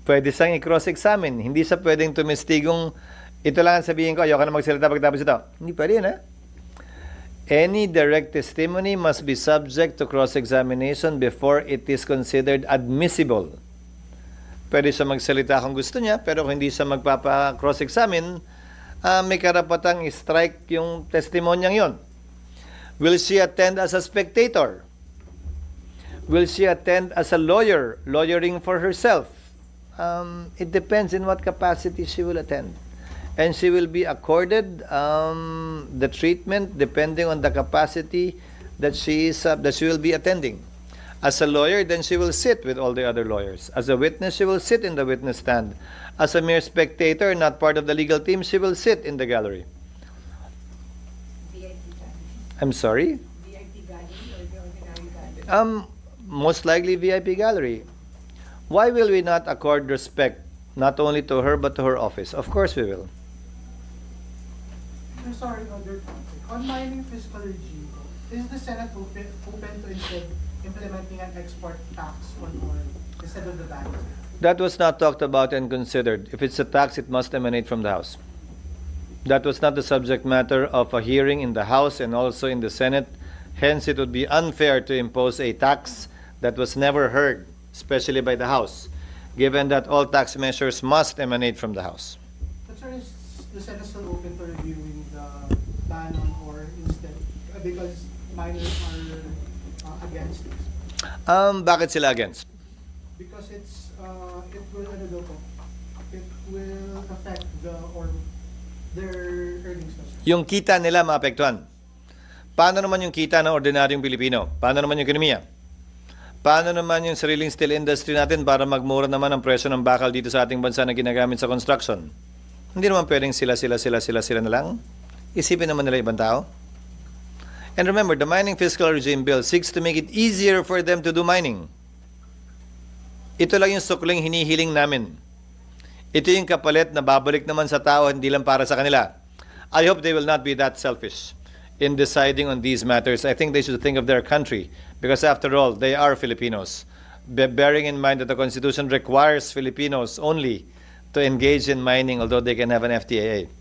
Pwede siyang i-cross-examine. Hindi siya pwedeng tumistigong, ito lang ang sabihin ko, ayoko na magsalita pagkatapos ito. Hindi pwede yun, ha? Any direct testimony must be subject to cross-examination before it is considered admissible. Pwede siya magsalita kung gusto niya, pero kung hindi siya magpapa-cross-examine, may karapatang strike yung testimonyang yon. Will she attend as a spectator? Will she attend as a lawyer, lawyering for herself? It depends in what capacity she will attend. And she will be accorded the treatment depending on the capacity that she will be attending. As a lawyer, then she will sit with all the other lawyers. As a witness, she will sit in the witness stand. As a mere spectator, not part of the legal team, she will sit in the gallery. VIP gallery. I'm sorry? VIP gallery or the ordinary gallery? Most likely VIP gallery. Why will we not accord respect not only to her but to her office? Of course we will. I'm sorry, other topic. On mining fiscal regime, is the Senate open to instead implementing an export tax on oil instead of the ban? That was not talked about and considered. If it's a tax, it must emanate from the House. That was not the subject matter of a hearing in the House and also in the Senate. Hence, it would be unfair to impose a tax that was never heard, especially by the House, given that all tax measures must emanate from the House. But sir, is the Senate still open to reviewing the ban on oil instead? Because miners are against it. Bakit sila against? Because it will affect their earnings. Yung kita nila maapektuhan. Paano naman yung kita ng ordinaryong Pilipino? Paano naman yung ekonomiya? Paano naman yung sariling steel industry natin para magmura naman ang presyo ng bakal dito sa ating bansa na ginagamit sa construction? Hindi naman pwedeng sila na lang. Isipin naman nila ibang tao. And remember, the mining fiscal regime bill seeks to make it easier for them to do mining. Ito lang yung sukling hinihiling namin. Ito yung kapalit na babalik naman sa tao, hindi lang para sa kanila. I hope they will not be that selfish in deciding on these matters. I think they should think of their country because after all, they are Filipinos. Bearing in mind that the Constitution requires Filipinos only to engage in mining although they can have an FTAA.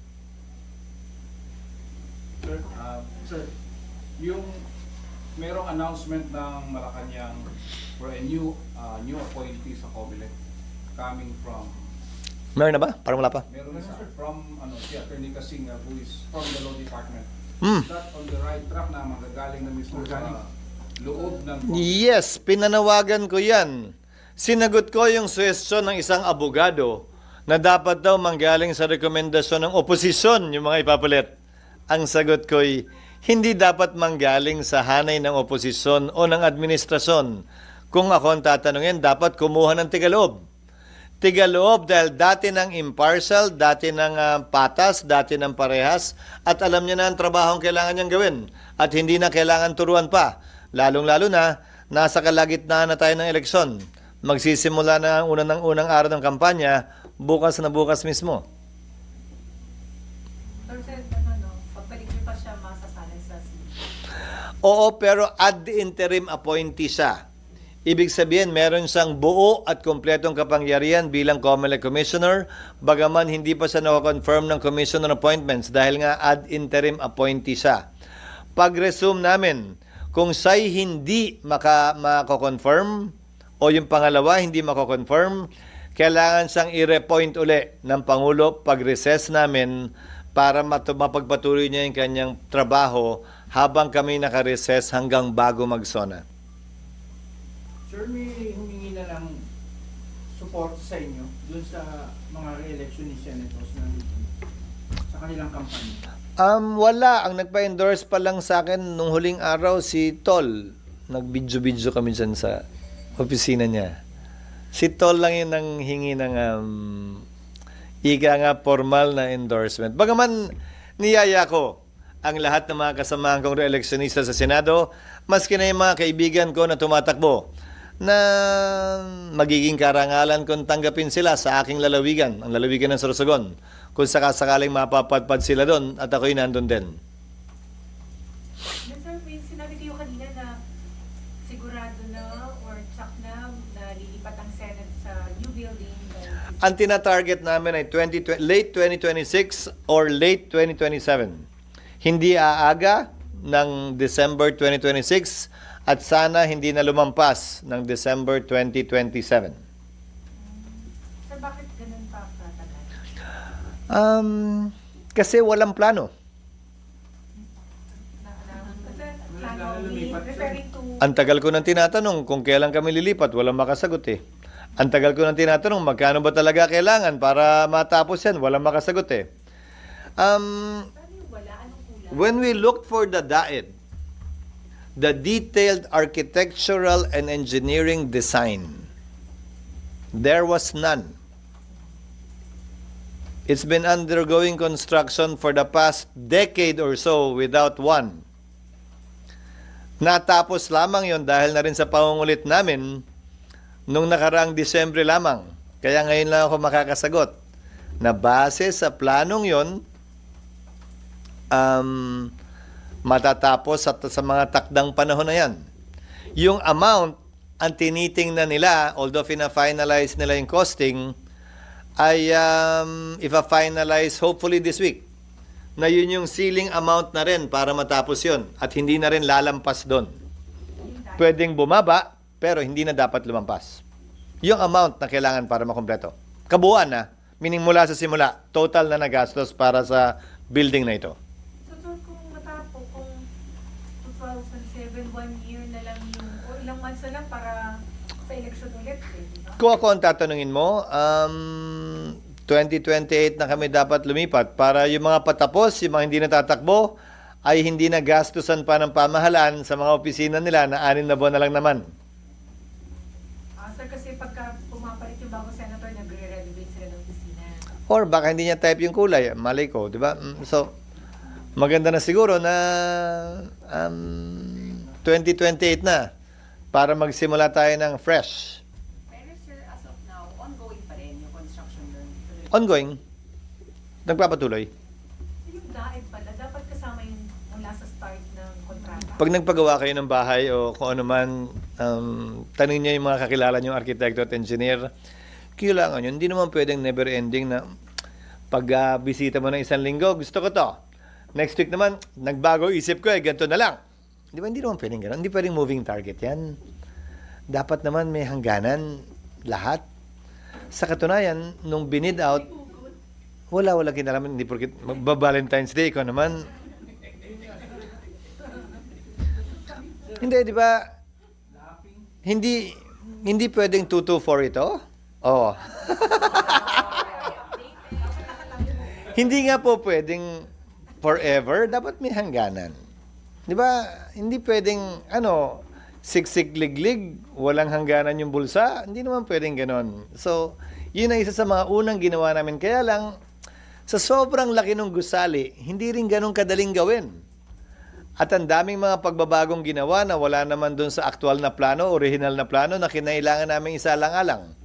Sir, yung merong announcement ng Malacanang for a new appointee sa COMELEC coming from Meron na ba? Parang wala pa. meron isa from si Attorney Casing who is from the law department. Hmm. Is that on the right track na magagaling na mismo sa loob ng Yes, pinanawagan ko yan. Sinagot ko yung suwestyon ng isang abogado na dapat daw manggaling sa rekomendasyon ng oposisyon yung mga ipapalit. Ang sagot ko'y hindi dapat manggaling sa hanay ng oposisyon o ng administrasyon. Kung ako ang tatanungin, dapat kumuha ng tigaloob. Tigaloob dahil dati ng impartial, dati ng patas, dati ng parehas, at alam niya na ang trabaho ang kailangan niyang gawin. At hindi na kailangan turuan pa. Lalong-lalo na, nasa kalagitnaan na tayo ng eleksyon. Magsisimula na ang unang araw ng kampanya, bukas na bukas mismo. Sir, pagbalik niyo pa siya masasanay sa Oo, pero ad interim appointee siya. Ibig sabihin, meron siyang buo at kompletong kapangyarihan bilang COMELEC Commissioner, bagaman hindi pa siya nakakonfirm ng Commissioner appointments dahil nga ad interim appointee siya. Pag-resume namin, kung siya'y hindi makakonfirm o yung pangalawa hindi makakonfirm, kailangan siyang i-repoint uli ng Pangulo pag-recess namin para mapagpatuloy niya yung kanyang trabaho habang kami naka-recess hanggang bago mag-SONA. Sir, may humingi na ng support sa inyo dun sa mga re-election ni Senators na sa kanilang kampanya. Wala. Ang nagpa-endorse pa lang sa akin nung huling araw si Tol. Nag-video-video kami dyan sa opisina niya. Si Tol lang yun ang hingi ng ika nga formal na endorsement. Bagaman niyaya ko ang lahat ng mga kasamahan kong re-electionista sa Senado, maski na yung mga kaibigan ko na tumatakbo, na magiging karangalan kung tanggapin sila sa aking lalawigan, ang lalawigan ng Sorsogon, kung sakasakaling mapapadpad sila doon at ako'y nandun din. Sir, may sinabi kayo kanina na sigurado na or check na lilipat ang Senate sa new building by Ang tina-target namin ay late 2026 or late 2027. Hindi aaga ng December 2026 at sana hindi na lumampas ng December 2027. Sir, bakit ganun pa katagal? Kasi walang plano. Plano, referring to... Ang tagal ko nang tinatanong kung kailan kami lilipat, walang makasagot eh. Ang tagal ko nang tinatanong magkano ba talaga kailangan para matapos yan, walang makasagot eh. Paano yung wala? Anong kulang? When we looked for the DAED, the detailed architectural and engineering design, there was none. It's been undergoing construction for the past decade or so without one. Natapos lamang yon dahil na rin sa pangungulit namin nung nakaraang Disyembre lamang. Kaya ngayon lang ako makakasagot na base sa planong yon, matatapos sa mga takdang panahon na yan. Yung amount, ang tinitingnan nila, although fina-finalize nila yung costing, ay ipa-finalize hopefully this week. Na yun yung ceiling amount na rin para matapos yun. At hindi na rin lalampas doon. Pwedeng bumaba, pero hindi na dapat lumampas. Yung amount na kailangan para makumpleto. Kabuuan na, meaning mula sa simula, total na nagastos para sa building na ito. So, sir, kung matapos, kung 2007, 1 year na lang yung, o ilang months na lang para sa election ulit, eh, di ba? Kung ako ang tatanungin mo, 2028 na kami dapat lumipat para yung mga patapos, yung mga hindi natatakbo, ay hindi na gastusan pa ng pamahalaan sa mga opisina nila na 6 na buwan na lang naman. Sir, kasi pagka pumapalit yung bagong senator, nagre-renovate sila ng opisina. Or baka hindi niya type yung kulay, malay ko, di ba? So, maganda na siguro na 2028 na para magsimula tayo ng fresh. Pero sir, as of now, ongoing pa rin yung construction doon. Ongoing. Nagpapatuloy. So, yung DAED pala, dapat kasama yung mula sa start ng kontrata. Pag nagpagawa kayo ng bahay o kung ano man, tanong niya yung mga kakilala niyong arkitekto at engineer, kailangan yun. Hindi naman pwedeng never ending na pag bisita mo ng 1 linggo, gusto ko to. Next week naman, nagbago isip ko ganito na lang. Di ba? Hindi naman pwedeng gano'n. Hindi pwedeng moving target yan. Dapat naman may hangganan lahat. Sa katunayan, nung binid out, wala kinalaman. Hindi porkit Valentine's Day ko naman. Hindi, di ba? Hindi pwedeng 224 ito? Oo. Hindi nga po pwedeng forever. Dapat may hangganan. Di ba? Hindi pwedeng, siksik-liglig, walang hangganan yung bulsa. Hindi naman pwedeng ganon. So, yun ang isa sa mga unang ginawa namin. Kaya lang, sa sobrang laki ng gusali, hindi rin ganon kadaling gawin. At ang daming mga pagbabagong ginawa na wala naman dun sa aktual na plano, original na plano, na kinailangan namin isalang-alang.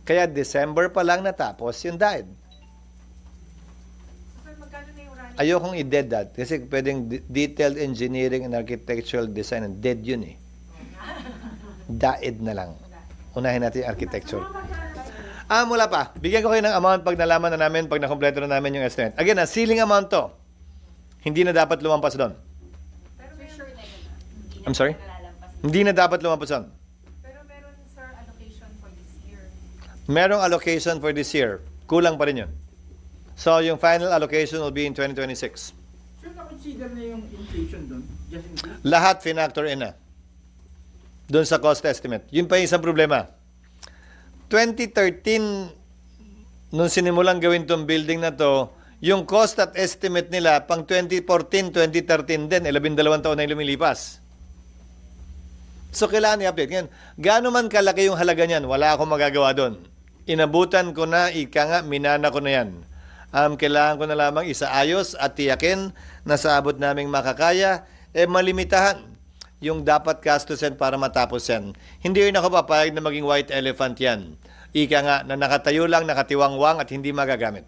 Kaya December pa lang natapos yung DAED. So, sir, magkano na yung running? Ayokong i-dead that kasi pwedeng detailed engineering and architectural design, and dead yun eh. DAED na lang. Unahin natin yung architecture. Wala pa. Bigyan ko kayo ng amount pag nalaman na namin, pag nakompleto na namin yung estimate. Again, ceiling amount to. Hindi na dapat lumampas doon. Pero For meron, sure na yun. Hindi I'm na sorry? nalalampas. Hindi na dapat lumampas doon. pero meron, sir, allocation for this year. Merong allocation for this year. Kulang pa rin yun. So, yung final allocation will be in 2026. Sir, na-consider na yung inflation doon? Just in case? Lahat finactor in na. Doon sa cost estimate. Yun pa yung isang problema. 2013, nung sinimulang gawin tong building na to, yung cost at estimate nila pang 2014, 2013 din, 12 taon na yung lumilipas. So, kailangan i-update. Ngayon, gaano man kalaki yung halaga niyan, wala akong magagawa doon. Inabutan ko na, minana ko na yan. Kailangan ko na lamang isaayos at tiyakin na sa abot naming makakaya, malimitahan yung dapat gastusin para matapos yan. Hindi rin ako papayag na maging white elephant yan. Na nakatayo lang, nakatiwangwang at hindi magagamit.